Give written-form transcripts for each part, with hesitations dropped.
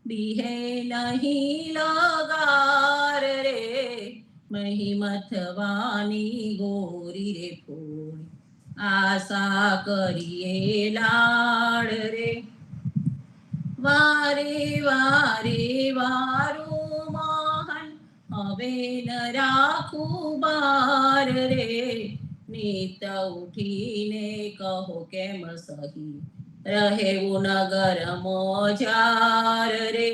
બીહે નહીં લગાર રે, મહિમથવાની ગોરી રે ફોડી, આશા કરીએ લાડ રે. વારે વારે વારું મોહન, હવે ન રાખું બાર રે. નીત ઉઠીને કહો કેમ સહી, રહેવું નગર મોજાર રે.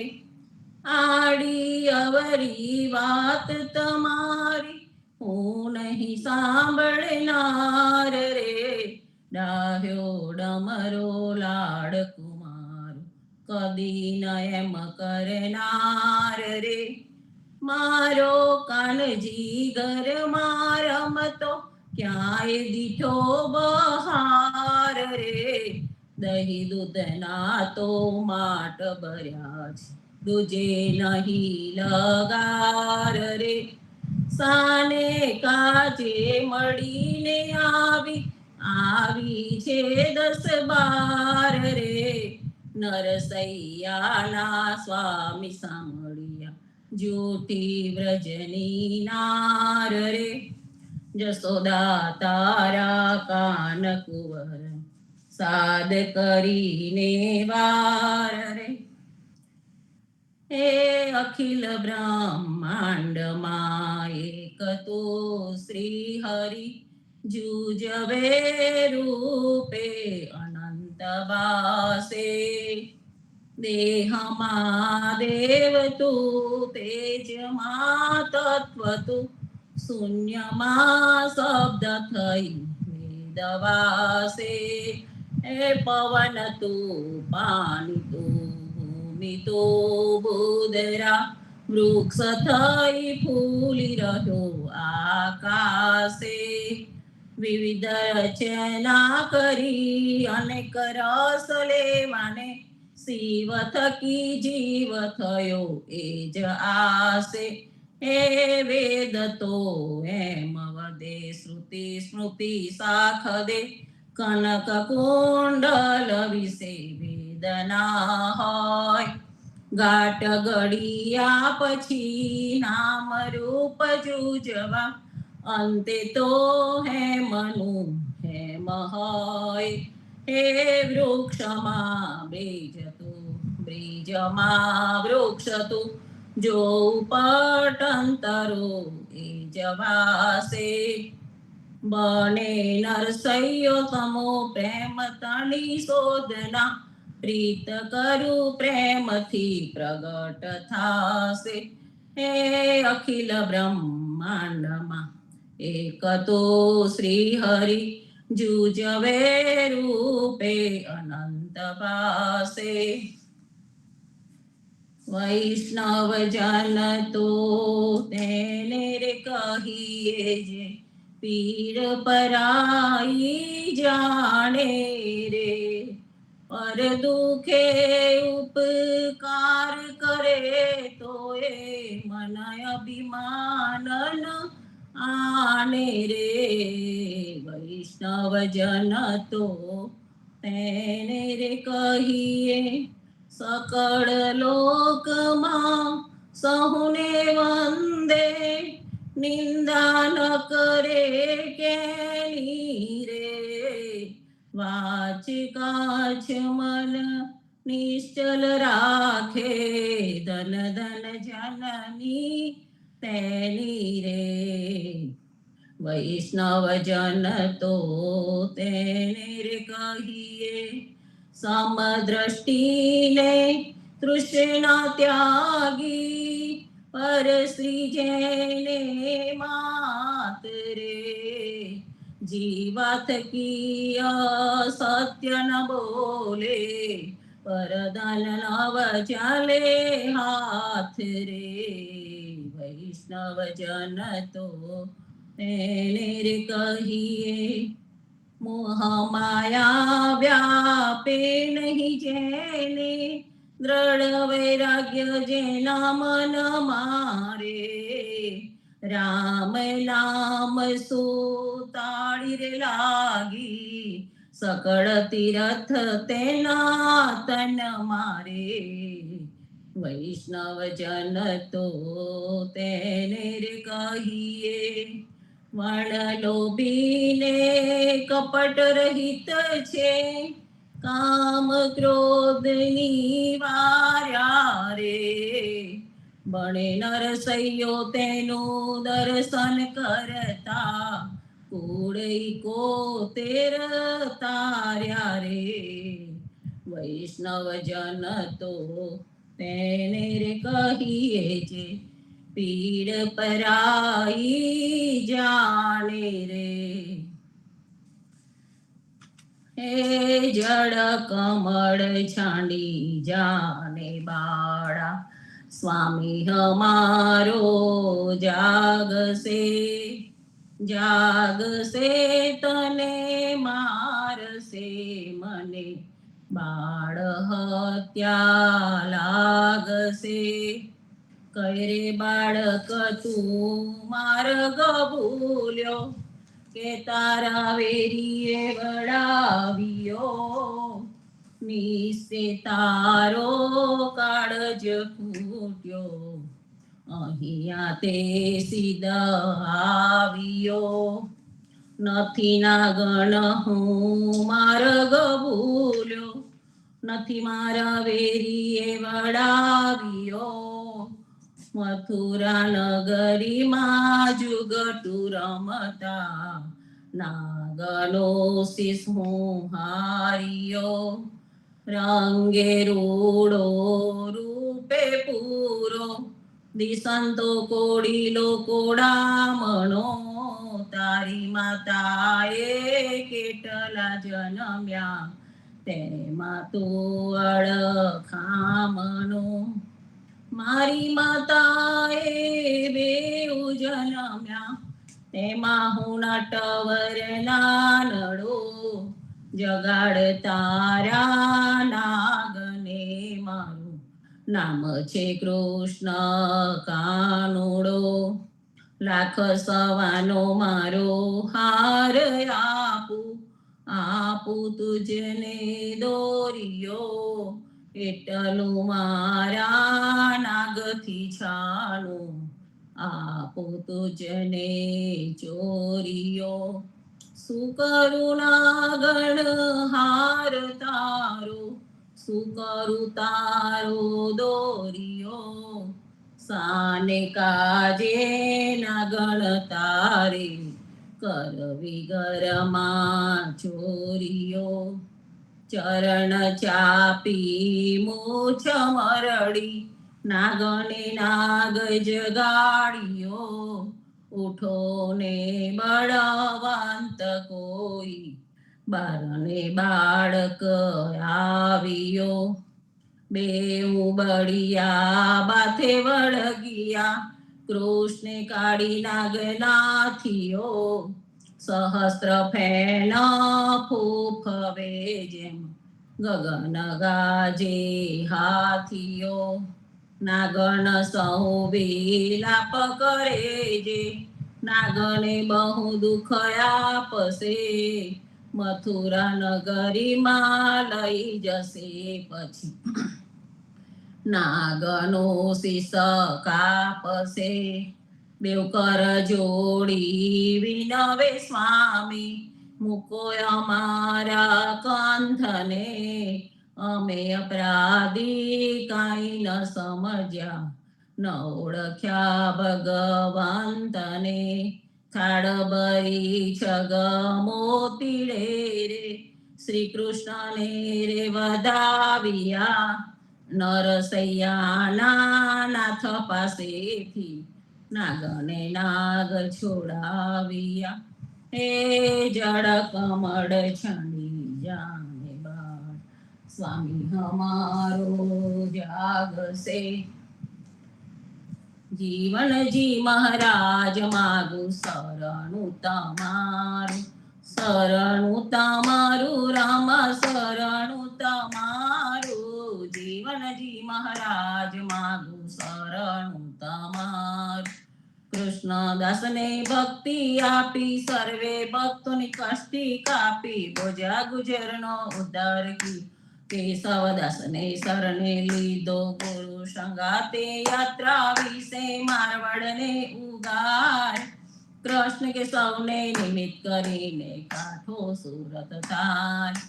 આડી અવરી વાત તમારી, હું નહીં સાંભળનાર રે. ડાહ્યો ડમરો લાડકુમારો, કદી ન એમ કરનાર રે. મારો કાનજી ઘરમાં રમતો, ક્યાંય દીઠો બહાર રે. દહીં દૂધના તો માટ ભર્યા છે, દૂજે નહીં લગાર રે. સાને કાજે મળીને આવી છે 10-12 રે. નરસૈયાના સ્વામી સાંભળ્યા, જૂઠી વ્રજની નાર રે. જસોદા તારા કાન કુંવર, સાદ કરીને વાર રે. હે અખિલ બ્રહ્માંડમાં એક તો શ્રી હરિ, જુજવે રૂપે અનંત વાસે. દેહમાં દેવ તું, તેજમાં તત્વ તું, શૂન્યમાં શબ્દ થઈ વેદવાસે. હે પવન તું, પાણી તું, ભૂમિ તું, બુદરા, વૃક્ષ થઈ ફૂલી રહ્યો આકાશે. વિવિધ રચના કરી અનેક રસ લેવાને, શિવ થકી જીવ થયો એ જ આશે. હે વેદ તો એમ વદે, શ્રુતિ સ્મૃતિ શાખ દે, કનક કુંડલ વિશે વેદના હોય. ગાટ ગળિયા પછી નામ રૂપ જુજવા, અંતે તો હેમનું હેમ હોય. હે વૃક્ષમાં બ્રિજ તું, બ્રિજમાં વૃક્ષ તું, જો પટંતરો એ જવાસે. બને નરસૈયો તમો પ્રેમ તણી શોધના, પ્રીત કરું પ્રેમથી પ્રગટ થાશે. હે અખિલ બ્રહ્માંડમાં એક તો શ્રી હરિ, જુજવે રૂપે અનંત પાસે. વૈષ્ણવ જન તો તેને રે કહીએ જે, પીર પરાઈ જાણે રે. પર દુખે ઉપકાર કરે તો એ મન અભિમાન આને રે. વૈષ્ણવ જન તો તેને રે કહીએ, સકળ લોકમાં સહુને વંદે. નિંદા ન કરે કેની રે, વાચ કાચ મન નિશ્ચલ રાખે. ધન ધન જનની તેની રે. વૈષ્ણવ જન તો તેને રે કહીએ, સમદ્રષ્ટિને તૃષ્ણા ત્યાગી, પર શ્રી જેને માત રે. જીવાત કી સત્ય ન બોલે, પરધન નવ ચાલે હાથ રે. વૈષ્ણવ જન તો તેને રે કહીએ, મોહ માયા વ્યાપે નહીં જેને, દ્રઢ વૈરાગ્ય જેના મન મારે. રામ નામ સુતાળી રે લાગી, સકળ તીરથ તેના તન મારે. વૈષ્ણવ જન તો તેને રે કહીએ, વર્ણ લોભીને કપટ રહિત છે, કામ ક્રોધ નિવાર્યા રે. બણે નરસૈયો તેનું દર્શન કરતા, કુળઈ કોતેર તાર્યા રે. વૈષ્ણવ જન તો તેને રે કહીએ છે, પીડ પરાઈ જાણે રે. હે જળ કમળ છાંડી જાને બાળા, સ્વામી હમારો જાગશે, જાગશે તને મારશે મને, બાળ હત્યા લાગશે. કઈ રે બાળક તું માર્ગ ભૂલ્યો, કે તારા વેરીએ વળાવ્યો, નિશે તારો કાળજ ફૂટ્યો, અહીંયા તે સીધા આવ્યો. નથી નાગણ હું માર્ગ ભૂલ્યો, નથી મારા વેરીએ વળાવ્યો, મથુરા નગરીમાં જુગટુ રમતા, નાગનો શીશ હું હાર્યો. રંગે રૂડો રૂપે પૂરો, દિશંતો કોડીલો કોડામણો, તારી માતાએ કેટલા જન્મ્યા, તેમાં તું અળખામણો. મારી માતાએ બેઉ જન્મ્યા, તેમાં હું નટવર નાનડો, જગાડ તારા નાગને મારું નામ છે કૃષ્ણ કાનુડો. લાખ સવાનો મારો હાર આપું, આપું તુજને દોરિયો, એટલું મારા નાગથી છાણું, આપું તુજને ચોરિયો. શું કરું નાગણ હાર તારો, શું કરું તારો દોરિયો, સાને કાજે નાગણ તારે, કરવી ઘરમાં ચોરિયો. ચરણ ચાપી મૂછ મરડી, નાગને નાગ જગાડ્યો, ઉઠો ને બળવંત કોઈ, બારને બાળક આવ્યો. બેઉ બળિયા બાથે વળગિયા, કૃષ્ણે કાળી નાગ નાથિયો, સહસ્ત્ર ફેન ફૂફવે જેમ, ગગન ગાજે હાથિયો. નાગણ સહુ વિલાપ કરે જે, નાગને બહુ દુઃખ આપશે, મથુરા નગરીમાં લઈ જશે પછી, નાગનો શીશ કાપશે. બેઉ કર જોડી વિનવે સ્વામી, મૂકો અમારા કંથને, અમે અપરાધી કાંઈ ન સમજ્યા, ન ઓળખ્યા ભગવંતને. ખાડબરી છગ મોતીડે રે, શ્રી કૃષ્ણને રે વધાવ્યા, નરસૈયાના નાથ પાસેથી, નાગને નાગ છોડાવ્યા. હે જળ કમળ છાંડી જાને બાળ, સ્વામી હમારો જાગશે. જીવનજી મહારાજ માગું શરણું તમારું, શરણું તમારું રામ શરણું તમારું. જીવનજી મહારાજ માગું શરણું તમારું. કૃષ્ણદાસને ભક્તિ આપી, સર્વે ભક્તોની કષ્ટી કાપી, બોજા ગુજરનો ઉદ્ધાર કી. કેશવદાસને શરણે લીધો ગુરુ સંગાતે યાત્રા વિશે મારવાડને ઉગાર કૃષ્ણ કે સૌને નિમિત્ત કરીને કાઠો સુરત થાય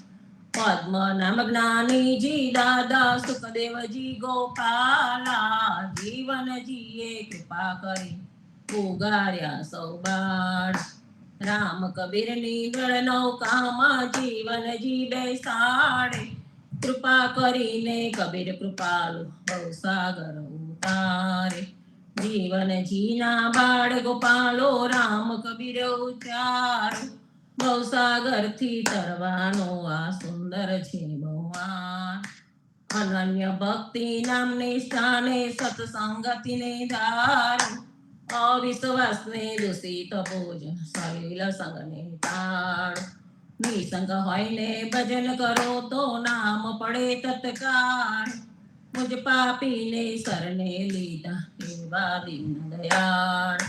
પદ્મ નામ જ્ઞાનીજી દાદા સુખદેવજી ગોપાલા જીવનજીએ કૃપા કરી ઉગાર્યા સૌ બાળ રામ કબીરની ગળ નૌકામાં જીવનજી બેસાડે કૃપા કરીને કબીર કૃપાલુ બહુ સાગર ઉતારે જીવનજીના બાળ ગોપાલો રામ કબીર ઉચારો બહુ સાગર થી તરવાનો આ સુંદર છે ભગવાન અનન્ય ભક્તિ નામને સ્થાને સત્સંગતિને ધારો અવિશ્વાસને દૂષિત ભોજન સલીલ સંગને ટાળો નિસંગ હોઈને ભજન કરો તો નામ પડે તત્કાળ મુજ પાપીને શરણે લીધા એવા દીન દયાળ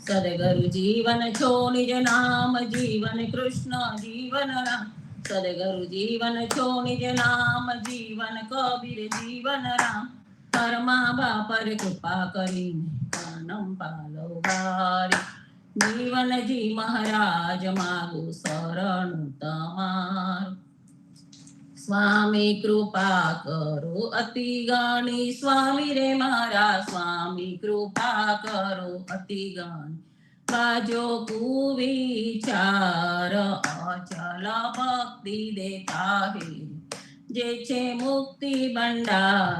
સદગુરુ જીવન છો નિજ નામ જીવન કૃષ્ણ જીવન રામ સદગુરુ જીવન છો નિજ નામ જીવન કબીર જીવન રામ પરમા બાપર કૃપા કરીને કાનમ પાલો વારી જીવનજી મહારાજ માગું શરણ તમારું સ્વામી કૃપા કરો અતિ ગણી સ્વામી રે મારા સ્વામી કૃપા કરો અતિ ગણી બાજો કુવિચાર અચલ ભક્તિ દેતા હે જે છે મુક્તિ ભંડાર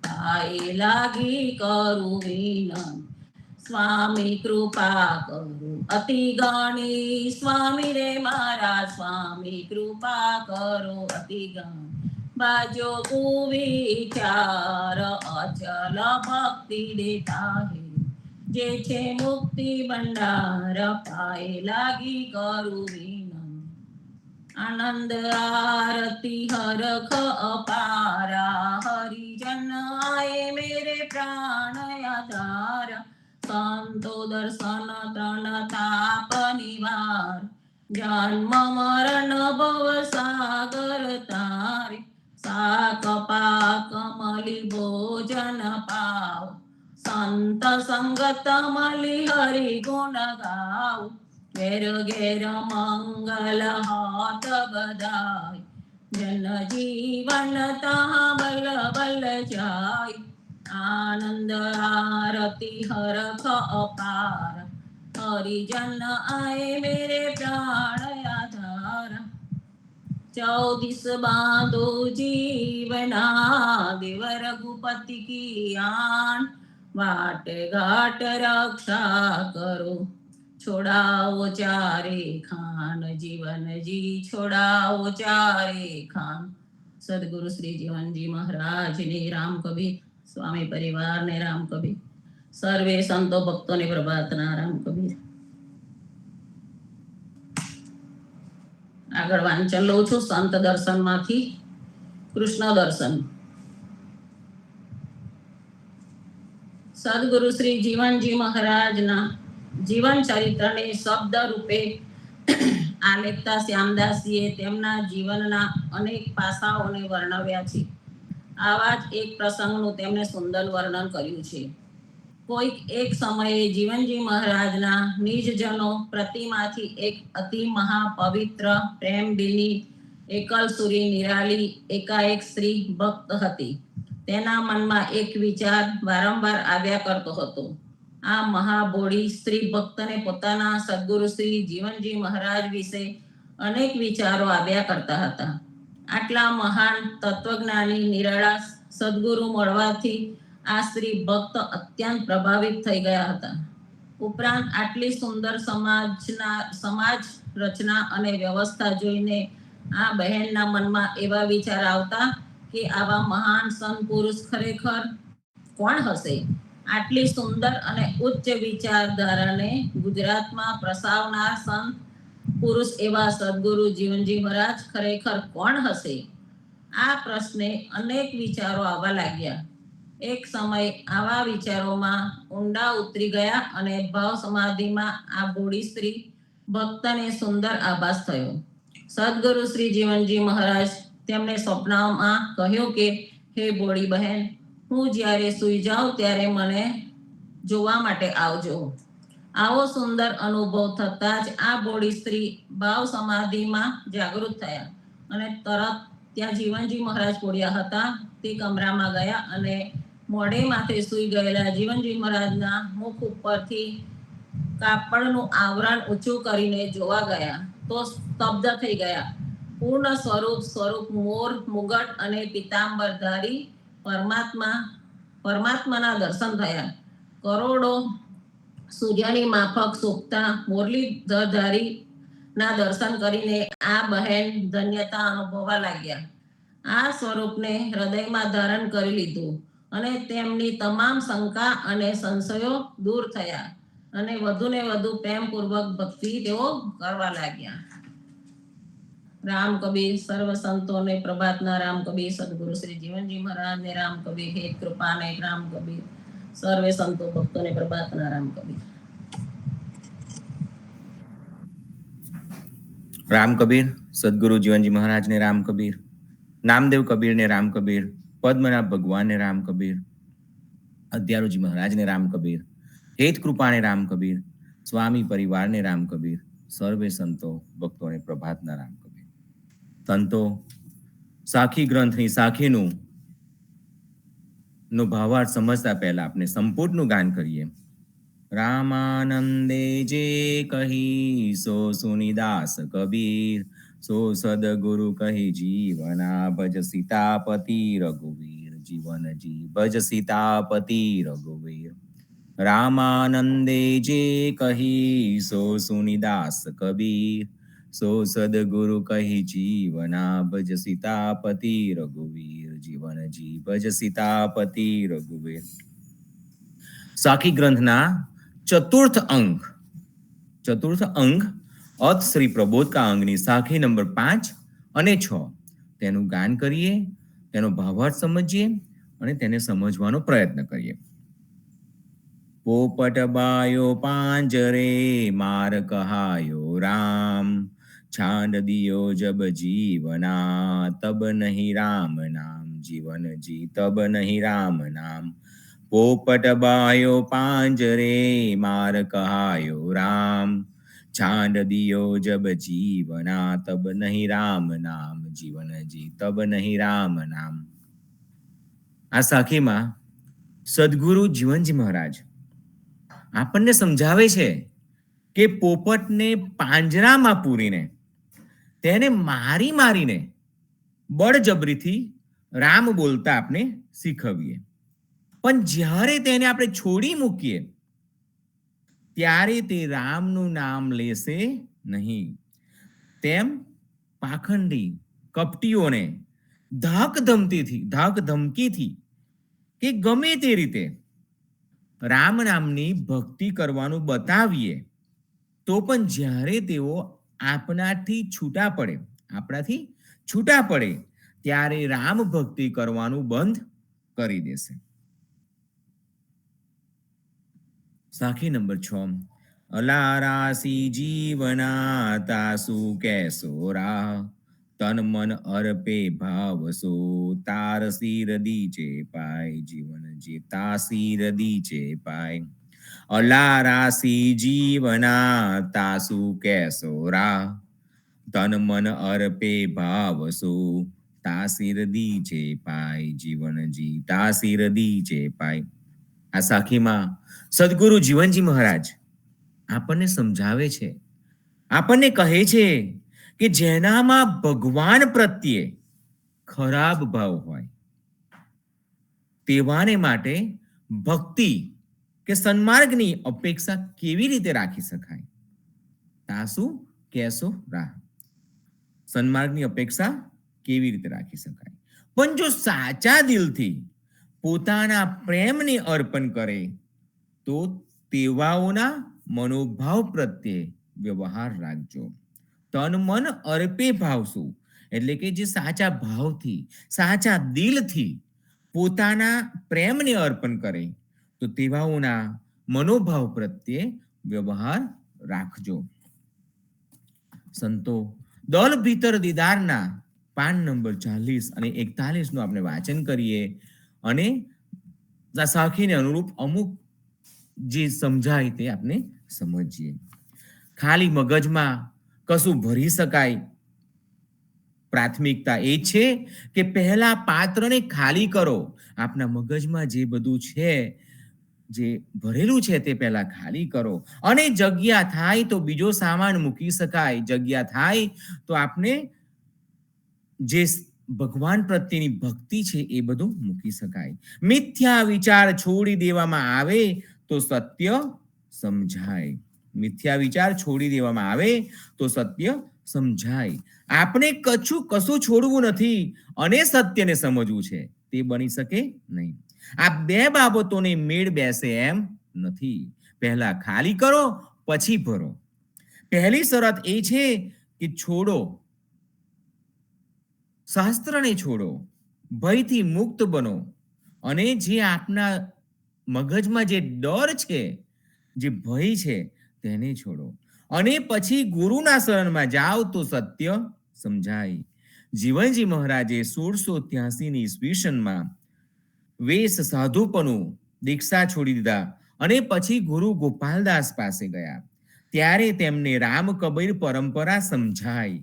પાએ લાગી કરું વિનંતી સ્વામી કૃપા કરો અતિ ગણી સ્વામી રે મારા સ્વામી કૃપા કરો અતિ ગણી બાજો કુવિચાર અચલ ભક્તિ દેતા હે જે છે મુક્તિ ભંડાર પાએ લાગી કરું વિનંતી આનંદ આરતી હરખ અપારા હરિજન આયે મેરે પ્રાણ આધારા સંતો દર્શન ત્રણ તાપ નિવાર જન્મ મરણ ભવ સાગર તારે શાક પાક મલી ભોજન પાવ સંત સંગત મલી હરિ ગુણ ગાવ ઘેર ઘેર મંગલ હાથ બધાય જન જીવન તા બલ બલ જાય આનંદ આરતી હરખ અપાર હરિજન આય મેરે પ્રાણ આધાર 24 બાંધો જીવના દેવ રઘુપતિ કી આન વાટ ઘાટ રક્ષા કરો છોડાવો ચારે ખાન જીવનજી છોડાવો ચારે ખાન સદગુરુ શ્રી જીવનજી મહારાજ ને રામ કબીર સ્વામી પરિવાર ને રામ કબીર સર્વે સંતો ભક્તો ને પ્રભાતના રામ કબીર આગળ વાંચન લઉં છું સંત દર્શન માંથી કૃષ્ણ દર્શન સદગુરુ શ્રી જીવનજી મહારાજના જીવન ચરિત્રને શબ્દ રૂપે આલેખતા શ્યામદાસજીએ તેમના જીવનના અનેક પાસાઓને વર્ણવ્યા છે. આવા જ એક પ્રસંગનું તેમણે સુંદર વર્ણન કર્યું છે. કોઈક એક સમયે જીવનજી મહારાજના નિજજનો પ્રતિમાંથી એક અતિ મહાપવિત્ર પ્રેમબીની એકલ સુરી નિરાલી એકાએક સ્ત્રી ભક્ત હતી. તેના મનમાં એક વિચાર વારંવાર આવ્યા કરતો હતો. આ મહાભોળી સ્ત્રી ભક્તને પોતાના સદગુરુ શ્રી જીવનજી મહારાજ વિશે અનેક વિચારો આવ્યા કરતા હતા. આટલા મહાન તત્વજ્ઞાની નિરાળા સદગુરુ મળવાથી આ સ્ત્રી ભક્ત અત્યંત પ્રભાવિત થઈ ગયા હતા. ઉપરાંત આટલી સુંદર સમાજ રચના અને વ્યવસ્થા જોઈને આ બહેનના મનમાં એવા વિચાર આવતા કે આવા મહાન સંત પુરુષ ખરેખર કોણ હશે? આટલી સુંદર અને ઉચ્ચ વિચારધારાને ગુજરાતમાં પ્રસાવનાર સંત પુરુષ એવા સદગુરુ જીવનજી મહારાજ ખરેખર કોણ હશે? આ પ્રશ્ને અનેક વિચારો આવવા લાગ્યા. એક સમય આવા વિચારોમાં ઊંડા ઉતરી ગયા અને ભાવ સમાધિમાં આ ભોળી સ્ત્રી ભક્તને સુંદર આભાસ થયો. સદગુરુ શ્રી જીવનજી મહારાજ તેમણે સ્વપ્નમાં કહ્યું કે હે ભોળી બહેન, હું જ્યારે સૂઈ જાઉં ત્યારે મને જોવા માટે આવજો. આવો સુંદર અનુભવ થતાં જ આ ભોળી સ્ત્રી ભાવ સમાધિમાં જાગૃત થયા અને તરત ત્યાં જીવનજી મહારાજ પડ્યા હતા તે કમરામાં ગયા અને મોઢે માથે સૂઈ ગયેલા જીવનજી મહારાજના મુખ ઉપરથી કાપડનું આવરણ ઊંચું કરીને જોવા ગયા તો સ્તબ્ધ થઈ ગયા. પૂર્ણ સ્વરૂપ મોર મુગટ અને પિતાંબરધારી પરમાત્માના દર્શન થયા. કરોડો સૂર્યની માફક શોભતા મુરલીધરધારી ના દર્શન કરીને આ બહેન ધન્યતા અનુભવવા લાગ્યા. આ સ્વરૂપને હૃદયમાં ધારણ કરી લીધું અને તેમની તમામ શંકા અને સંશયો દૂર થયા અને વધુને વધુ પ્રેમપૂર્વક ભક્તિ તેઓ કરવા લાગ્યા. રામ કબીર સર્વ સંતોને પ્રભાતના રામ કબીર સદગુરુ શ્રી જીવનજી મહારાજને રામ કબીર હેત કૃપાને રામ કબીર સર્વે સંતો ભક્તોને પ્રભાતના રામ કબીર. રામ કબીર સદગુરુ જીવનજી મહારાજને રામ કબીર, નામદેવ કબીરને રામ કબીર, પદ્મનાભ ભગવાનને રામ કબીર, અધ્યારોજી મહારાજને રામ કબીર, હેત કૃપાને રામ કબીર, સ્વામી પરિવારને રામ કબીર, સર્વે સંતો ભક્તોને પ્રભાતના રામ કબીર. સંતો સાખી ગ્રંથની સાખીનું ભાવાર્થ સમજતા પહેલા આપણે સંપૂર્ણનું ગાન કરીએ. રામાનંદે જે કહી સો સુનિદાસ કબીર, સો સદગુરુ કહી જીવના ભજ સીતાપતિ રઘુવીર, જીવન જી ભજ સીતાપતિ રઘુવીર. રામાનંદે જે કહી સો સુનિદાસ કબીર, સો સદગુરુ કહી જીવના ભજ સીતાપતિ રઘુવીર, જીવન જી ભજ સીતાપતિ રઘુવીર. સાખી ગ્રંથના ચતુર્થ અંગ અત શ્રી પ્રબોધ કા અંગની સાખી નંબર 5 અને 6 તેનું ગાન કરીએ, તેનો ભાવાર્થ સમજીએ અને તેને સમજવાનો પ્રયત્ન કરીએ. પોપટ બાયો પાંજરે માર કહાયો રામ, છાંડ દિયો જબ જીવના તબ નહીં રામ નામ, જીવન જી તબ નહીં રામ નામ. પોપટ બાયો પાંજરે માર કહાયો રામ, છાંડ દિયો જબ જીવના તબ નહીં રામ નામ, જીવન જી તબ નહીં રામ નામ. આ સાખીમાં સદગુરુ જીવનજી મહારાજ આપણને સમજાવે છે કે પોપટને પાંજરામાં પૂરીને તેને મારીને બળજબરીથી રામ બોલતા આપણે શીખવીએ, પણ જ્યારે તેને આપણે છોડી મૂકીએ ત્યારે તે રામનું નામ લેશે નહીં. તેમ પાખંડી કપટીઓને ધાક ધમકીથી કે ગમે તે રીતે રામ નામની ભક્તિ કરવાનું બતાવીએ તો પણ જ્યારે તેઓ આપણાથી છૂટા પડે ત્યારે રામ ભક્તિ કરવાનું બંધ કરી દેશે. સાખી નંબર 6. અલારાસી જીવના તાસુ કેસો રા, તન મન અર્પે ભાવસો તારસી રદી છે પાય, જીવન જે તાસી રદી છે પાય. અલારાસી જીવના તાસુ કેસો રા, તન મન અર્પે ભાવસો તાસી રદી છે પાય, જીવન જી તાસી રદી છે પાય. આ સાખીમાં સદગુરુ જીવનજી મહારાજ આપણને સમજાવે છે, આપણને કહે છે કે જેનામાં ભગવાન પ્રત્યે ખરાબ ભાવ હોય તેવાને માટે ભક્તિ કે સન્માર્ગની અપેક્ષા કેવી રીતે રાખી શકાય? તાસુ કેસો રાહ, સન્માર્ગની અપેક્ષા કેવી રીતે રાખી શકાય? પણ જો સાચા દિલથી પોતાના પ્રેમને અર્પણ કરે તો તેવાઓના મનોભાવ પ્રત્યે વ્યવહાર રાખજો. તન મન અર્પે ભાવશું એટલે કે જે સાચા ભાવથી સાચા દિલથી પોતાના પ્રેમને અર્પણ કરે તો તેવાઓના મનોભાવ પ્રત્યે વ્યવહાર રાખજો. સંતો દલ ભીતર દીદારના પાન નંબર 40 અને 41 નું આપણે વાંચન કરીએ અને સાખીને અનુરૂપ અમુક જે સમજાય તે આપણે સમજીએ. ખાલી મગજમાં કશું ભરી શકાય પ્રાથમિકતા એ છે કે પહેલા પાત્રને ખાલી કરો. આપના મગજમાં જે બધું છે, જે ભરેલું છે તે પહેલા ખાલી કરો અને જગ્યા થાય તો બીજો સામાન મૂકી શકાય. જગ્યા થાય તો આપને જે ભગવાન પ્રત્યેની ભક્તિ છે એ બધું મૂકી શકાય. મિથ્યા વિચાર છોડી દેવામાં આવે તો સત્ય સમજાય. મિથ્યા વિચાર છોડી દેવામાં આવે તો સત્ય સમજાય. આપણે કશું છોડવું નથી અને સત્યને સમજવું છે તે બની શકે નહીં. આ બે બાબતોને મેળ બેસે એમ નથી. પહેલા ખાલી કરો પછી ભરો. પહેલી શરત એ છે કે છોડો, શાસ્ત્રને છોડો, ભયથી મુક્ત બનો અને જે આપના મગજમાં જે ડર છે, જે ભય છે તેને છોડો અને પછી ગુરુના શરણમાં જાઓ તો સત્ય સમજાય. જીવનજી મહારાજે 1683 ઈસવીસનમાં વેશ સાધુપનું દીક્ષા છોડી દીધા અને પછી ગુરુ ગોપાલદાસ પાસે ગયા. ત્યારે તેમને રામ કબીર પરંપરા સમજાય.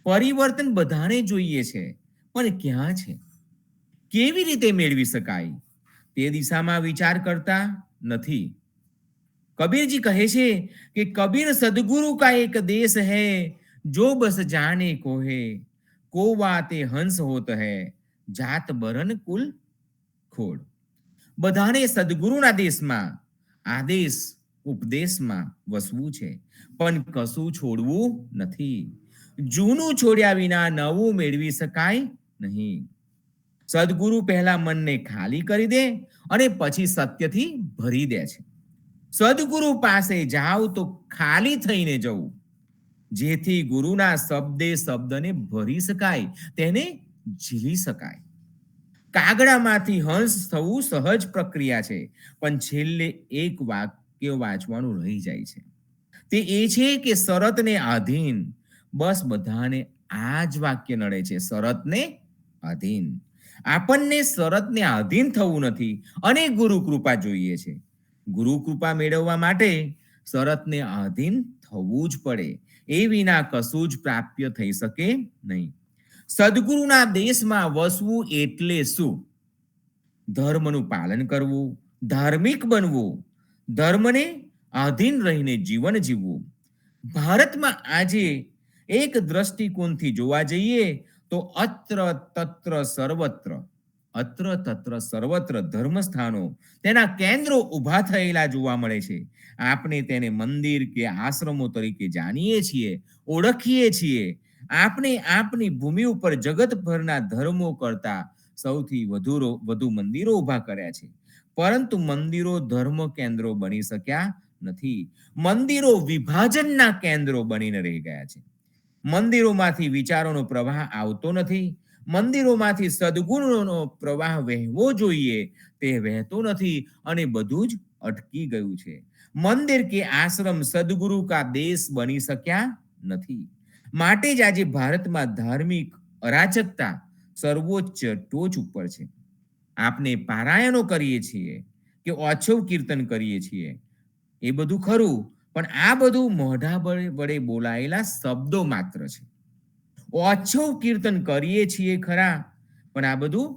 પરિવર્તન બધાને જોઈએ છે, પણ ક્યાં છે, કેવી રીતે મેળવી શકાય તે દિશામાં વિચાર કરતા નથી. કબીરજી કહે છે કે કબીર સદગુરુ કા એક દેશ હૈ, જો બસ જાને કોહે, કો વાતે હંસ હોત હૈ, જાત બરન કુલ ખોડ. બધાને સદગુરુના દેશમાં આદેશ ઉપદેશમાં વસવું છે, પણ કશું છોડવું નથી. જૂનું છોડ્યા વિના નવું મેળવી શકાય નહીં. સદગુરુ પહેલા મનને ખાલી કરી દે અને પછી સત્યથી ભરી દે છે. સદગુરુ પાસે જાઓ તો ખાલી થઈને જવું, જેથી ગુરુના શબ્દે શબ્દને ભરી શકાય, તેને ઝીલી શકાય. કાગડામાંથી હંસ થવું સહજ પ્રક્રિયા છે, પણ છેલ્લે એક વાક્ય વાંચવાનું રહી જાય છે. તે એ છે કે શરતને આધીન. બસ બધાને આ જ વાક્ય નડે છે, શરતને આધીન. આપણને શરતને આધીન થવું નથી અને ગુરુ કૃપા જોઈએ છે. ગુરુ કૃપા મેળવવા માટે શરતને આધીન થવું જ પડે. એ વિના કશું જ પ્રાપ્ય થઈ શકે નહીં. સદગુરુના દેશમાં વસવું એટલે શું? ધર્મનું પાલન કરવું, ધાર્મિક બનવું, ધર્મને આધીન રહીને જીવન જીવવું. ભારતમાં આજે એક દ્રષ્ટિકોણથી જોવા જઈએ તો અત્ર તત્ર સર્વત્ર ધર્મસ્થાનો, તેના કેન્દ્રો ઊભા થયેલા જોવા મળે છે. આપણે તેને મંદિર કે આશ્રમો તરીકે જાણીએ છીએ, ઓળખીએ છીએ. આપણે આપની ભૂમિ ઉપર જગતભરના ધર્મો કરતા સૌથી વધુ મંદિરો ઊભા કર્યા છે, પરંતુ મંદિરો ધર્મ કેન્દ્રો બની શક્યા નથી. મંદિરો વિભાજનના કેન્દ્રો બનીને રહી ગયા છે. મંદિરોમાંથી વિચારોનો પ્રવાહ આવતો નથી. મંદિરોમાંથી સદગુણોનો પ્રવાહ વહેવો જોઈએ તે વહેતો નથી અને બધું જ અટકી ગયું છે. મંદિર કે આશ્રમ સદગુરુ કા દેશ બની શક્યા નથી. માટે જ આજે ભારતમાં ધાર્મિક અરાજકતા સર્વોચ્ચ ટોચ ઉપર છે. આપણે પારાયણો કરીએ છીએ કે ઓછવ કીર્તન કરીએ છીએ, એ બધું ખરું, પણ આ બધું મોઢા વડે બોલાયેલા શબ્દો માત્ર છે. ઓછવ કીર્તન કરીએ છીએ ખરા, પણ આ બધું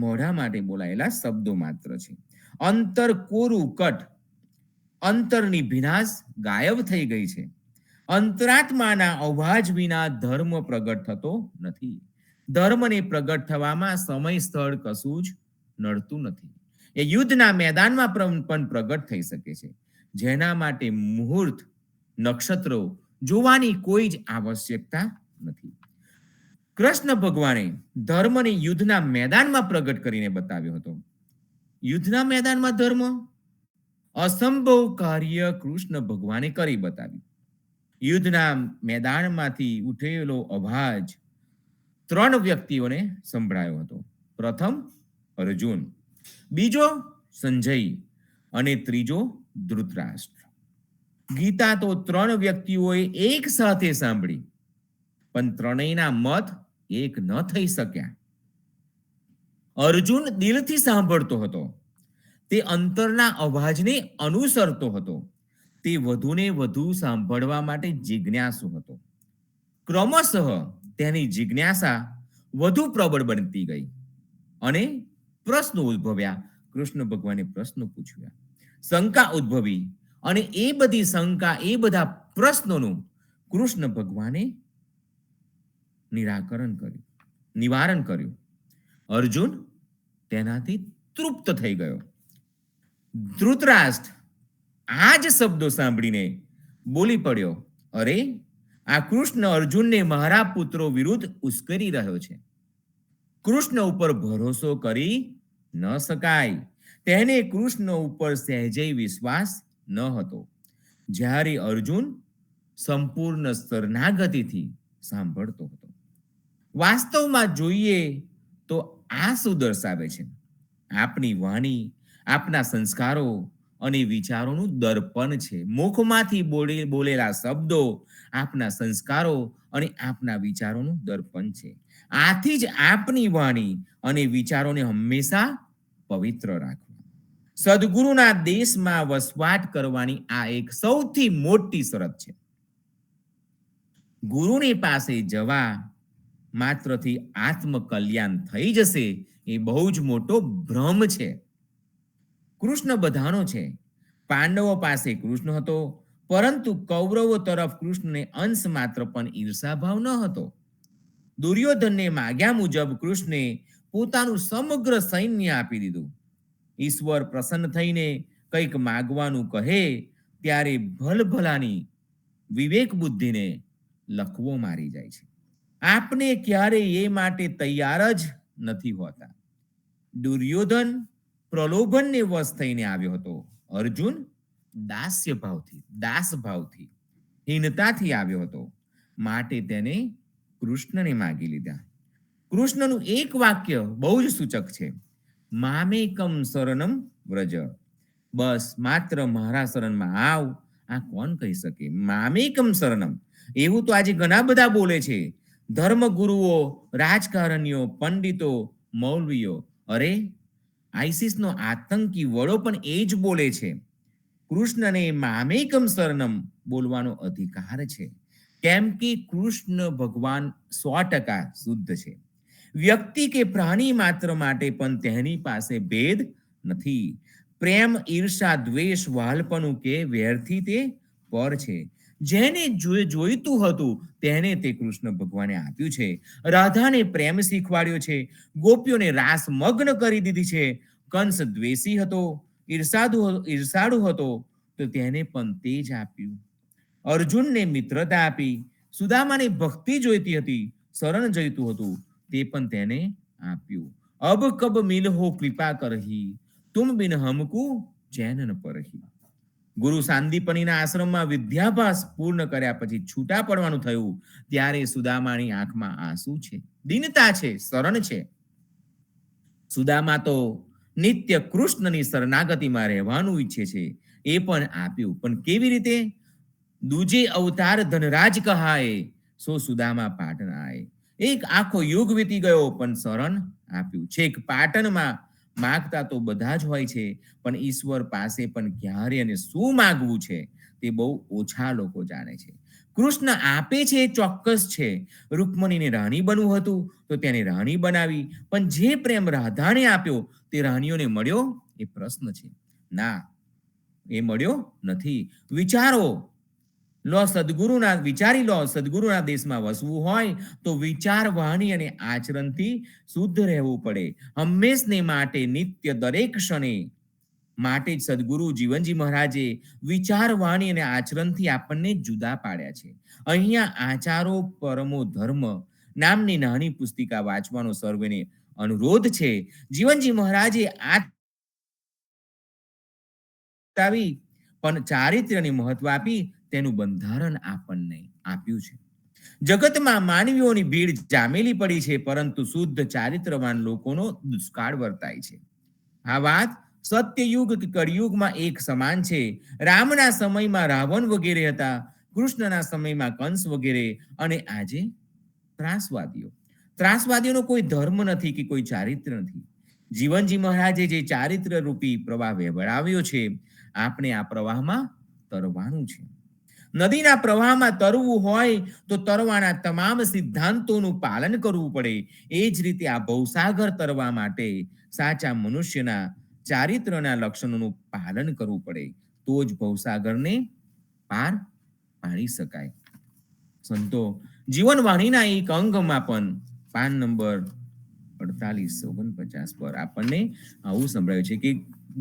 મોઢા માટે બોલાયેલા શબ્દો માત્ર છે. અંતર કોરું કટ, અંતરની ભીનાશ ગાયબ થઈ ગઈ છે. અંતરાત્માના અવાજ વિના ધર્મ પ્રગટ થતો નથી. ધર્મને પ્રગટ થવામાં સમય સ્થળ કશું જ નડતું નથી. એ યુદ્ધના મેદાનમાં પણ પ્રગટ થઈ શકે છે, જેના માટે મુહૂર્ત નક્ષત્રો જોવાની કોઈ જ આવશ્યકતા નથી. કૃષ્ણ ભગવાને ધર્મને યુદ્ધના મેદાનમાં પ્રગટ કરીને બતાવ્યો હતો. યુદ્ધના મેદાનમાં ધર્મ અસંભવ કાર્ય કૃષ્ણ ભગવાને કરી બતાવ્યું. યુદ્ધના મેદાનમાંથી ઉઠેલો અવાજ 3 વ્યક્તિઓને સંભળાયો હતો. પ્રથમ અર્જુન, બીજો સંજય અને ત્રીજો ધૃતરાષ્ટ્ર. ગીતા તો 3 વ્યક્તિઓએ એક સાથે સાંભળી, પણ ત્રણેયના મત એક ન થઈ શક્યા. અર્જુન દિલથી સાંભળતો હતો. તે અંતરના અવાજને અનુસરતો હતો. તે વધુને વધુ સાંભળવા માટે જિજ્ઞાસુ હતો. ક્રમશઃ તેની જિજ્ઞાસા વધુ પ્રબળ બનતી ગઈ અને પ્રશ્નો ઉદ્ભવ્યા. કૃષ્ણ ભગવાને પ્રશ્નો પૂછ્યા, શંકા ઉદ્ભવી અને એ બધી શંકા, એ બધા પ્રશ્નોનું કૃષ્ણ ભગવાને નિવારણ કર્યું. અર્જુન તેનાથી તૃપ્ત થઈ ગયો. ધૃતરાષ્ટ્ર આ જ શબ્દો સાંભળીને બોલી પડ્યો, અરે, આ કૃષ્ણ અર્જુનને મારા પુત્રો વિરુદ્ધ ઉશ્કેરી રહ્યો છે. કૃષ્ણ ઉપર ભરોસો કરી ન શકાય. તેને કૃષ્ણ ઉપર સહેજે વિશ્વાસ ન હતો. જ્યારે અર્જુન સંપૂર્ણ શરણાગતિથી સાંભળતો હતો. વાસ્તવમાં જોઈએ તો આ શું દર્શાવે છે? આપણી વાણી આપણા સંસ્કારો અને વિચારોનું દર્પણ છે. મુખમાંથી બોલેલા શબ્દો આપણા સંસ્કારો અને આપણા વિચારોનું દર્પણ છે. આથી જ આપણી વાણી અને વિચારોને હંમેશા પવિત્ર રાખવા. સદગુરુના દેશમાં વસવાટ કરવાની આ એક સૌથી મોટી શરત છે. ગુરુની પાસે જવા માત્રથી આત્મકલ્યાણ થઈ જશે એ બહુ જ મોટો ભ્રમ છે. કૃષ્ણ બધાનો છે. પાંડવો પાસે કૃષ્ણ હતો, પરંતુ કૌરવો તરફ કૃષ્ણને અંશ માત્ર પણ ઈર્ષાભાવ ન હતો. દુર્યોધનને માગ્યા મુજબ કૃષ્ણે પોતાનું સમગ્ર સૈન્ય આપી દીધું. ઈશ્વર પ્રસન્ન થઈને કંઈક માગવાનું કહે ત્યારે ભલભલાની વિવેક બુદ્ધિને લખવો મારી જાય છે. આપણે ક્યારેય એ માટે તૈયાર જ નથી હોતા. દુર્યોધન પ્રલોભનને વશ થઈને આવ્યો હતો. અર્જુન દાસભાવથી હીનતાથી આવ્યો હતો. માટે તેને કૃષ્ણને માગી લીધા. કૃષ્ણનું એક વાક્ય બહુ જ સૂચક છે, મામેકમ શરણમ વ્રજ. બસ માત્ર મારા શરણમાં આવ. આ કોણ કહી શકે? મામેકમ શરણમ. એવું તો આજે ઘણા બધા બોલે છે. ધર્મગુરુઓ, રાજકારણીઓ, પંડિતો, મૌલવીઓ. અરે, આઈસિસનો આતંકી વડો પણ એ જ બોલે છે. કૃષ્ણને મામેકમ શરણમ બોલવાનો અધિકાર છે, કેમ કે કૃષ્ણ ભગવાન 100% શુદ્ધ છે. વ્યક્તિ કે પ્રાણી માત્ર માટે પણ તેની પાસે ભેદ નથી. પ્રેમ, ઈર્ષા, દ્વેષ, વાલપણું કે વેરથી તે પર છે. જેને જોઈતું હતું તેને તે કૃષ્ણ ભગવાને આપ્યું છે. રાધાને પ્રેમ શીખવાડ્યો છે. ગોપીઓને રાસ મગ્ન કરી દીધી છે. કંસ દ્વેષી હતો, ઈર્ષાળુ હતો, તો તેને પણ તે જ આપ્યું. અર્જુનને મિત્રતા આપી. સુદામાને ભક્તિ જોઈતી હતી, શરણ જોઈતું હતું, તે પણ તેને આપ્યું. અબ કબ મિલહો કૃપા કરહી, તુમ બિન હમકુ ચૈન ન પરહી. ગુરુ સાંદીપનીના આશ્રમમાં વિદ્યાભ્યાસ પૂર્ણ કર્યા પછી છૂટા પડવાનું થયું ત્યારે સુદામાની આંખમાં આંસુ છે, દીનતા છે, શરણ છે. સુદામા તો નિત્ય કૃષ્ણની શરણાગતિમાં રહેવાનું ઈચ્છે છે. એ પણ આપ્યું. પણ કેવી રીતે? દૂજે અવતાર ધનરાજ કહાય, સો સુદામા પાટણ આય. એક આખો યુગ વીતી ગયો પણ શરણ આપ્યું. છેક પાટણમાં માગતા તો બધા જ હોય છે, પણ ઈશ્વર પાસે પણ ક્યારે અને શું માગવું છે તે બહુ ઓછા લોકો જાણે છે. કૃષ્ણ આપે છે એ ચોક્કસ છે. રૂકમણીને રાણી બનવું હતું તો તેને રાણી બનાવી, પણ જે પ્રેમ રાધાને આપ્યો તે રાણીઓને મળ્યો? એ પ્રશ્ન છે. ના, એ મળ્યો નથી. વિચારી લો, સદગુરુના દેશમાં વસવું હોય તો વિચાર, વાણી અને આચરણથી શુદ્ધ રહેવું પડે. હંમેશને માટે, નિત્ય, દરેક ક્ષણે માટે જ સદગુરુ જીવનજી મહારાજે વિચાર, વાણી અને આચરણથી આપણને જુદા પાડ્યા છે. અહીંયા આચારો પરમો ધર્મ નામની નાની પુસ્તિકા વાંચવાનો સર્વેને અનુરોધ છે. જીવનજી મહારાજે પણ ચારિત્ર્યને મહત્વ આપી તેનું બંધારણ આપણને આપ્યું છે. જગતમાં માનવીઓની ભીડ જામેલી પડી છે, પરંતુ શુદ્ધ ચારિત્રવાન લોકોનો દુષ્કાળ વર્તાય છે. આ વાત સત્યયુગ કે કળિયુગમાં એક સમાન છે. રામના સમયમાં રાવણ વગેરે હતા, કૃષ્ણના સમયમાં કંસ વગેરે, અને આજે ત્રાસવાદીઓ. ત્રાસવાદીઓનો કોઈ ધર્મ નથી કે કોઈ ચારિત્ર નથી. જીવનજી મહારાજે જે ચારિત્ર રૂપી પ્રવાહ વહેવડાવ્યો છે, આપણે આ પ્રવાહમાં તરવાનું છે. નદીના પ્રવાહમાં તરવું હોય તો તરવાના તમામ સિદ્ધાંતોનું પાલન કરવું પડે. એ જ રીતે આ ભવસાગર તરવા માટે સાચા મનુષ્યના ચારિત્રના લક્ષણોનું પાલન કરવું પડે, તો જ ભવસાગરને પાર પાડી શકાય. સંતો જીવનવાણીના એક અંગમાં પણ પાન નંબર 4849 પર આપણને આવું સંભળાયું છે કે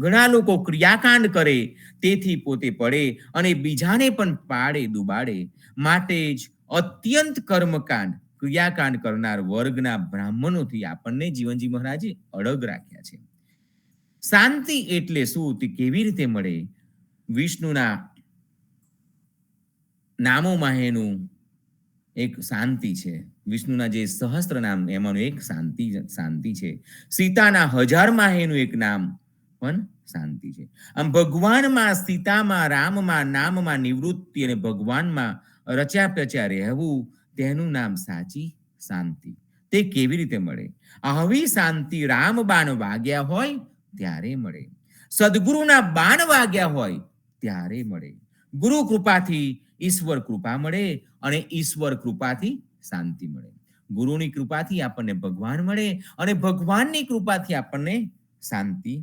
ઘણા લોકો ક્રિયાકાંડ કરે તેથી પોતે પડે અને બીજાને પણ પાડે ડુબાડે. માટે જ અત્યંત કર્મકાંડ ક્રિયાકાંડ કરનાર વર્ગના બ્રાહ્મણોથી આપણને જીવનજી મહારાજે અડગ રાખ્યા છે. શાંતિ એટલે શું, તે કેવી રીતે મળે? વિષ્ણુના નામોમાં એનું એક શાંતિ છે. વિષ્ણુના જે સહસ્ત્ર નામ એમાંનું એક શાંતિ છે. સીતાના 1000 એનું એક નામ પણ શાંતિ છે. આમ ભગવાનમાં, સીતામાં, રામમાં, નામમાં નિવૃત્તિ અને ભગવાનમાં રચ્યા પચ્યા રહેવું, તેનું નામ સાચી શાંતિ. તે કેવી રીતે મળે? આવી શાંતિ રામ બાણ વાગ્યા હોય ત્યારે મળે, સદગુરુના બાણ વાગ્યા હોય ત્યારે મળે. ગુરુ કૃપાથી ઈશ્વર કૃપા મળે અને ઈશ્વર કૃપાથી શાંતિ મળે. ગુરુની કૃપાથી આપણને ભગવાન મળે અને ભગવાનની કૃપાથી આપણને શાંતિ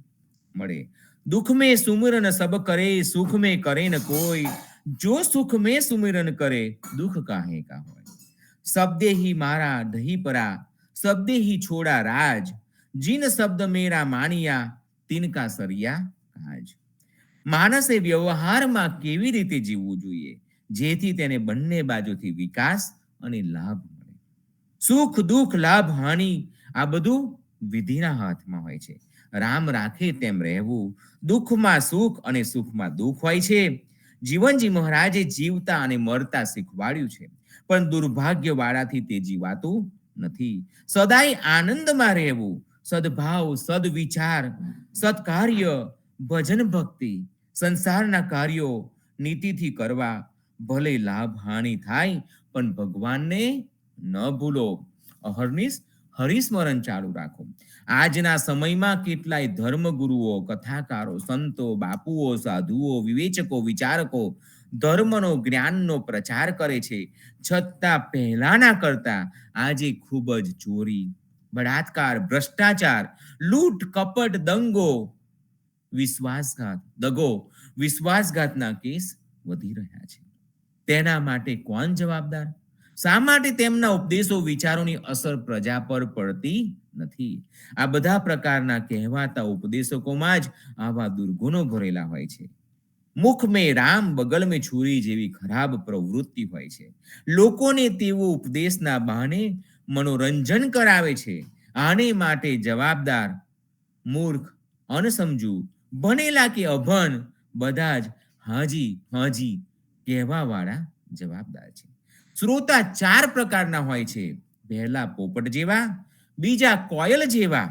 મળે. દુઃખ में सुमिरन सब करे, सुख में करे न कोई, जो सुख में सुमिरन करे दुख काहे का होय. शब्दे ही मारा दही परा, शब्दे ही छोड़ा राज, जिन शब्द मेरा मानिया तिनका सरिया काज. માણસે વ્યવહારમાં કેવી રીતે જીવવું જોઈએ જેથી તેને બંને બાજુથી વિકાસ અને લાભ મળે. સુખ દુઃખ લાભ હાનિ આ બધું વિધિના હાથમાં હોય છે. રામ રાખે તેમ રહેવું. દુઃખમાં સુખ અને સુખમાં દુઃખ હોય છે. જીવનજી મહારાજે જીવતા અને મરતા શીખવાડ્યું છે, પણ દુર્ભાગ્યવાળાથી તે જીવાતું નથી. સદાય આનંદમાં રહેવું, સદભાવ, સદવિચાર, સત્કાર્ય, ભજન ભક્તિ, સંસારના કાર્યો નીતિથી કરવા. ભલે લાભ હાનિ થાય પણ ભગવાનને ન ભૂલો. અહર્નિશ હરિસ્મરણ ચાલુ રાખો. આજના સમયમાં કેટલાય ધર્મગુરુઓ, કથાકારો, સંતો, બાપુઓ, સાધુઓ, વિવેચકો, વિચારકો ધર્મનો, જ્ઞાનનો પ્રચાર કરે છે, છતાં પહેલાના કરતા આજે ખૂબ જ ચોરી, બળાત્કાર, ભ્રષ્ટાચાર, લૂંટ, કપટ, દગો, વિશ્વાસઘાતના કેસ વધી રહ્યા છે. તેના માટે કોણ જવાબદાર? શા માટે તેમના ઉપદેશો, વિચારોની અસર પ્રજા પર પડતી નથી? આ બધા પ્રકારના કહેવાતા ઉપદેશકોમાં જ આવા દુર્ગુણો ભરેલા હોય છે. મુખ મેં રામ બગલ મેં છુરી જેવી ખરાબ પ્રવૃત્તિ હોય છે. લોકોને તેવો ઉપદેશના બહાને મનોરંજન કરાવે છે. આને માટે જવાબદાર મૂર્ખ, અણસમજુ, ભણેલા કે અભણ બધા જ હાજી કહેવાવાળા જવાબદાર છે. શ્રોતા 4 પ્રકારના હોય છે. પહેલા પોપટ જેવા, બીજા કોયલ જેવા,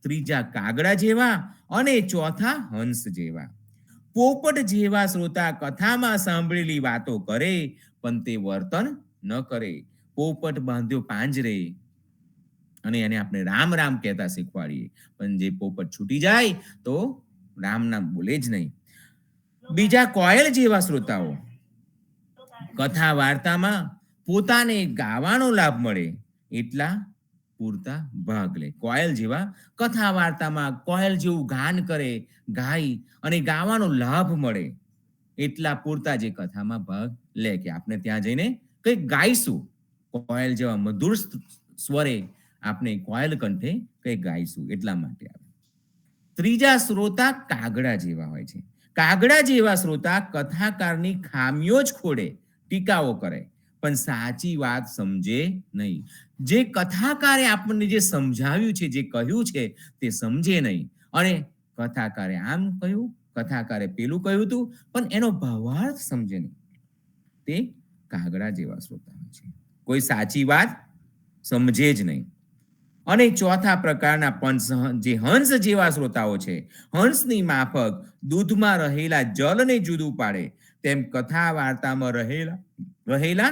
ત્રીજા કાગડા જેવા અને ચોથા હંસ જેવા. પોપટ જેવા શ્રોતા કથામાં સાંભળેલી વાતો કરે પણ તે વર્તન ન કરે. પોપટ બાંધ્યો પાંજરે અને એને આપણે રામ રામ કહેતા શીખવાડીએ, પણ જે પોપટ છૂટી જાય તો રામ નામ બોલે જ નહીં. બીજા કોયલ જેવા શ્રોતાઓ કથા વાર્તામાં પોતાને ગાવાનો લાભ મળે એટલા પૂરતા ભાગ લે. કોયલ જેવા કથા વાર્તામાં કોયલ જેવું ગાન કરે, ગાય અને ગાવાનો લાભ મળે એટલા પૂરતા જે કથામાં ભાગ લે કે આપણે ત્યાં જઈને કંઈક ગાઈશું, કોયલ જેવા મધુર સ્વરે આપણે કોયલ કંઠે કંઈક ગાઈશું એટલા માટે આવે. ત્રીજા શ્રોતા કાગડા જેવા હોય છે. કાગડા જેવા શ્રોતા કથાકારની ખામીઓ જ ખોડે, ટીકાઓ કરે પણ સાચી વાત સમજે નહીં. જે કથાકારે આપણને જે સમજાવ્યું છે, જે કહ્યું છે તે સમજે નહીં. અને કથાકારે આમ કહ્યું, કથાકારે પેલું કહ્યું હતું પણ એનો ભાવાર્થ સમજે નહીં. તે કાગડા જેવા શ્રોતા હોય છે, કોઈ સાચી વાત સમજે જ નહીં. અને ચોથા પ્રકારના પંચ જે હંસ જેવા શ્રોતાઓ છે. હંસની માફક દૂધમાં રહેલા જલને જુદું પાડે તેમ કથા વાર્તામાં રહેલા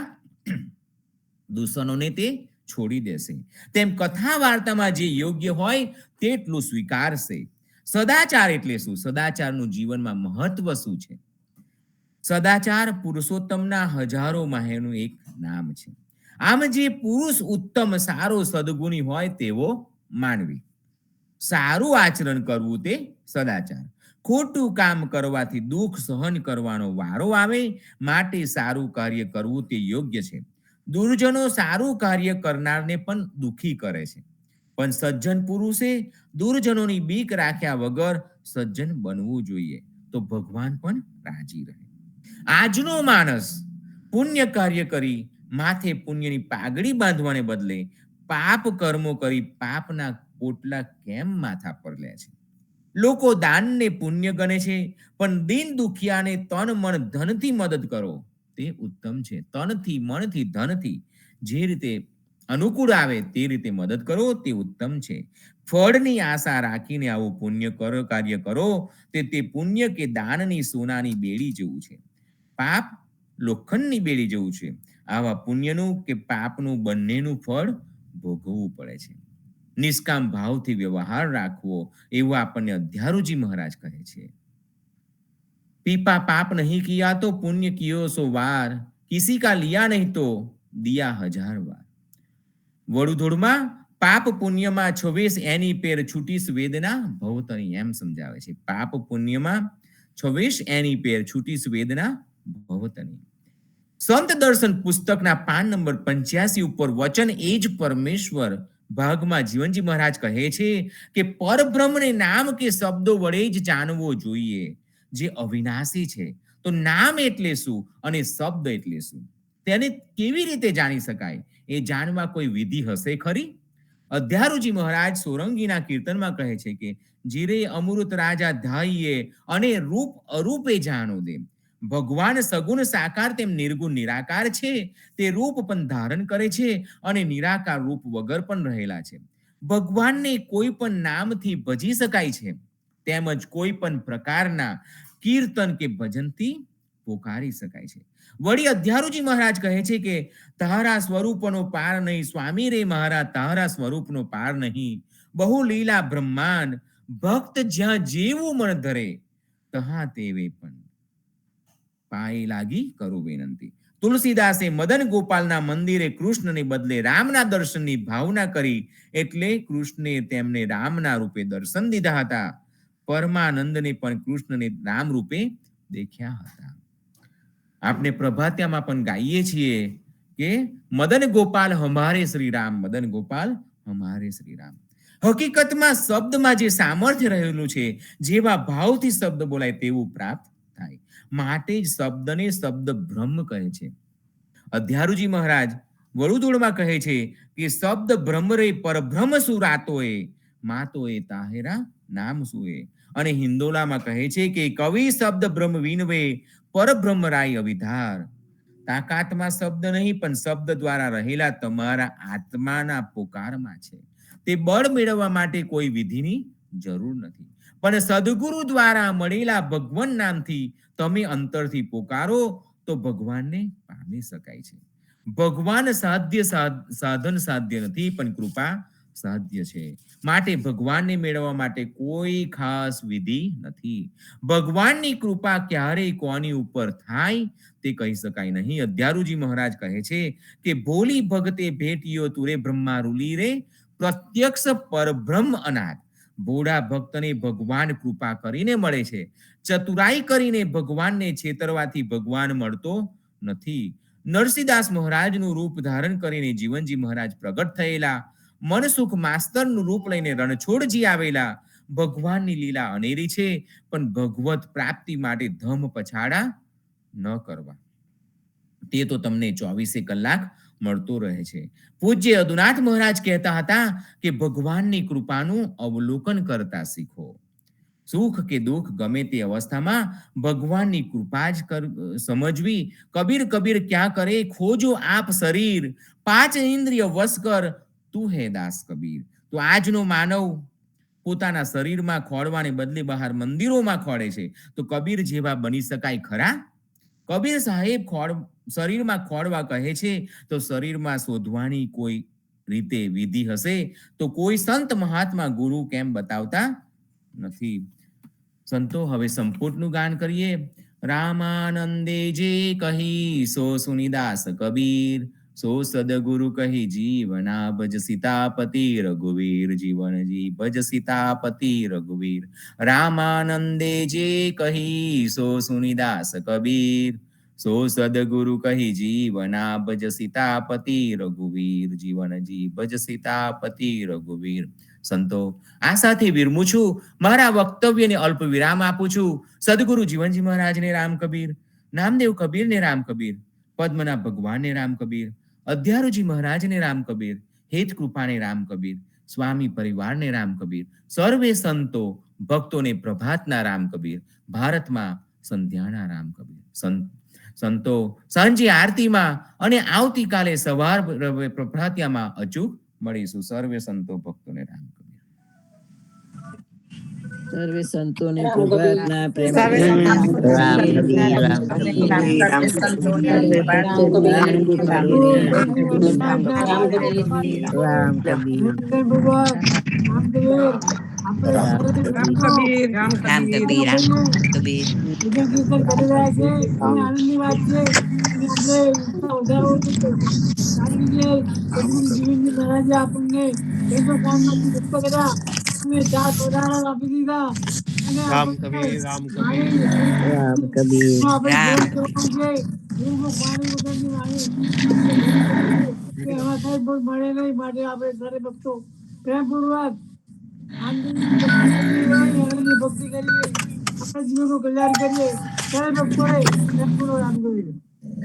દૂષણોને તે છોડી દેશે. તેમ કથા વાર્તામાં જે યોગ્ય હોય તેટલું સ્વીકારશે. સદાચાર એટલે શું? સદાચારનું જીવનમાં મહત્વ શું છે? સદાચાર પુરુષોત્તમના હજારોમાં એનું એક નામ છે. આમ જે પુરુષ ઉત્તમ, સારો, સદગુણી હોય તેવો માનવી. સારું આચરણ કરવું તે સદાચાર. ખોટું કામ કરવાથી દુઃખ સહન કરવાનો વારો આવે, માટે સારું કાર્ય કરવું તે યોગ્ય છે. દુર્જનો સારું કાર્ય કરનારને પણ દુઃખી કરે છે, પણ સજ્જન પુરુષે દુર્જનોની બીક રાખ્યા વગર સજ્જન બનવું જોઈએ, તો ભગવાન પણ રાજી રહે. આજનો માણસ પુણ્ય કાર્ય કરી માથે પુણ્યની પાઘડી બાંધવાને બદલે પાપ કર્મો કરી પાપના પોટલા કેમ માથા પર લે છે? લોકો દાનને પુણ્ય ગણે છે, પણ દીન દુખિયાને તન મન ધનથી મદદ કરો તે ઉત્તમ છે. તનથી, મનથી, ધનથી જે રીતે અનુકૂળ આવે તે રીતે મદદ કરો તે ઉત્તમ છે. ફળની આશા રાખીને આવું પુણ્ય કાર્ય કરો તે પુણ્ય કે દાનની સોનાની બેડી જેવું છે. પાપ લોખંડની બેડી જેવું છે. આવા પુણ્યનું કે પાપનું બંનેનું ફળ ભોગવવું પડે છે. નિષ્કામ ભાવથી વ્યવહાર રાખવો એવું આપણને અધ્યારુજી મહારાજ કહે છે. पीपा पाप नहीं किया तो पुण्य कियो सो वार, किसी का लिया नहीं तो दिया 1000 વાર. વડુધોડમાં પાપ પુણ્યમાં 26 એની પેર છૂટીસ વેદના ભવતની, એમ સમજાવે છે. પાપ પુણ્યમાં 26 એની પેર છૂટીસ વેદના ભવતની. સંત દર્શન પુસ્તકના પાન નંબર 85 ઉપર વચન એ જ પરમેશ્વર ભાગમાં જીવનજી મહારાજ કહે છે કે પરબ્રહ્મને નામ કે શબ્દો વડે જ જાણવો જોઈએ, જે અવિનાશી છે. તો નામ એટલે શું અને શબ્દ એટલે શું, તેને કેવી રીતે જાણી શકાય? એ જાણવા કોઈ વિધિ હશે ખરી? અધ્યારુજી મહારાજ સોરંગીના કીર્તનમાં કહે છે કે જીરે અમૃત રાજા ધાઈએ અને રૂપ અરૂપે જાણો દે. ભગવાન સગુણ સાકાર તેમ નિર્ગુણ નિરાકાર છે. તે રૂપ પણ ધારણ કરે છે અને નિરાકાર રૂપ વગર પણ રહેલા છે. ભગવાનને કોઈ પણ નામથી ભજી શકાય છે, તેમજ કોઈ પણ પ્રકારના કીર્તન કે ભજનથી પોકારી શકાય છે. વળી અધ્યારુજી મહારાજ કહે છે કે તારા સ્વરૂપનો પાર નહીં, સ્વામી રે મારા તારા સ્વરૂપનો પાર નહીં. બહુ લીલા બ્રહ્માંડ, ભક્ત જ્યાં જેવું મન ધરે તહા તેવે પણ પાય લાગી કરું વિનંતી. તુલસીદાસે મદન ગોપાલના મંદિરે કૃષ્ણને બદલે રામના દર્શનની ભાવના કરી, એટલે કૃષ્ણે તેમને રામના રૂપે દર્શન દીધા હતા. પરમાનંદને પણ કૃષ્ણને રામ રૂપે દેખ્યા હતા. આપણે પ્રભાત્યામાં પણ ગાઈએ છીએ કે મદન ગોપાલ હમારે શ્રી રામ, મદન ગોપાલ હમારે શ્રી રામ. હકીકતમાં શબ્દમાં જે સામર્થ્ય રહેલું છે, જેવા ભાવથી શબ્દ બોલાય તેવું પ્રાપ્ત થાય. માટે જ શબ્દને શબ્દ બ્રહ્મ કહે છે. અધ્યારુજી મહારાજ વડુદોડમાં કહે છે કે શબ્દ બ્રહ્મ રે પરબ્રહ્મ શું રાતોએ, માતોએ તાહેરા નામ સુએ. અને હિંદોલામાં કહે છે કે કવિ શબ્દ બ્રહ્મ વિનવે પરબ્રહ્મ રાય અવિધાર. તાકાતમાં શબ્દ નહીં, પણ શબ્દ દ્વારા રહેલા તમારા આત્માના પોકારમાં છે. તે બળ મેળવવા માટે કોઈ વિધિની જરૂર નથી, પણ સદગુરુ દ્વારા મળેલા ભગવાન નામથી તમે અંતરથી પોકારો તો ભગવાનને પામી શકાય છે. ભગવાન સાધન સાધ્ય નથી, પણ કૃપા સાધ્ય છે. માટે ભગવાનને મેળવવા માટે કોઈ ખાસ વિધિ નથી. ભગવાનની કૃપા ક્યારે કોની ઉપર થાય તે કહી શકાય નહીં. અધ્યારુજી મહારાજ કહે છે કે ભોલી ભગતે ભેટિયો તુરે બ્રહ્મા રૂલી રે, પ્રત્યક્ષ પરબ્રહ્મ અનાથ. ભોળા ભક્તને ભગવાન કૃપા કરીને મળે છે. ચતુરાઈ કરીને ભગવાનને છેતરવાથી ભગવાન મળતો નથી. નરસિંહદાસ મહારાજનું રૂપ ધારણ કરીને જીવનજી મહારાજ પ્રગટ થયેલા, મનસુખ માસ્તરનું રૂપ લઈને રણછોડજી આવેલા. ભગવાનની લીલા અનેરી છે, પણ ભગવત પ્રાપ્તિ માટે ધમ પછાડા ન કરવા. તે તો તમને 24 કલાક મળતો રહે છે. પૂજ્ય અદુનાથ મહારાજ કહેતા હતા કે ભગવાનની કૃપાનું અવલોકન કરતા શીખો. સુખ કે દુઃખ ગમે તે અવસ્થામાં ભગવાનની કૃપા જ સમજવી. કબીર કબીર ક્યાં કરે ખોજો આપ શરીર, 5 ઇન્દ્રિય વશ કર તું હે દાસ કબીર. તો આજનો માનવ પોતાના શરીરમાં ખોળવાને બદલે બહાર મંદિરોમાં ખોળે છે. તો કબીર જેવા બની શકાય ખરા? કબીર સાહેબ શરીરમાં ખોળવા કહે છે તો શરીરમાં શોધવાની કોઈ રીતે વિધિ હશે તો કોઈ સંત મહાત્મા ગુરુ કેમ બતાવતા નથી. સંતો હવે સંપુટનું ગાન કરીએ. રામાનંદે જે કહી સો સુનિદાસ કબીર, સો સદગુરુ કહી જીવના ભજ સીતાપતિ રઘુવીર, જીવનજી ભજ સીતાપતિ રઘુવીર. રામાનંદે જે કહી સો સુનિદાસ કબીર, સો સદગુરુ કહી જીવના ભજ સીતાપતિ રઘુવીર, જીવનજી ભજ સીતાપતિ રઘુવીર. સંતો, આ સાથે વિરમું છું. મારા વક્તવ્યને અલ્પ વિરામ આપું છું. સદગુરુ જીવનજી મહારાજને રામ કબીર, નામદેવ કબીરને રામ કબીર, પદ્મના ભગવાનને રામ કબીર, અધ્યારુજી મહારાજને રામ કબીર, હેત કૃપાને રામ કબીર, સ્વામી પરિવારને રામ કબીર, સર્વે સંતો ભક્તોને પ્રભાતના રામ કબીર, ભારતમાં સંધ્યાના રામ કબીર. સંતો, સાંજે આરતીમાં અને આવતીકાલે સવાર પ્રભાતિયામાં અચૂક મળીશું. સર્વે સંતો ભક્તોને રામ કબીર. સર્વે સંતોને પ્રભાતના પ્રેમ સર્વે રામ સંતોને કબીર, રામ કબીર, રામ સર્વે સંતોને કબીર, રામ કબીર. રામ કબીર, રામ કબીર,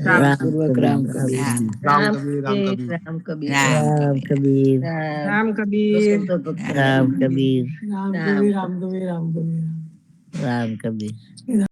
રામપૂર્વક રામ કબીર, રામ કબીર, રામ કબીર, રામ કબીર. રામ કબીર, રામ કબીર.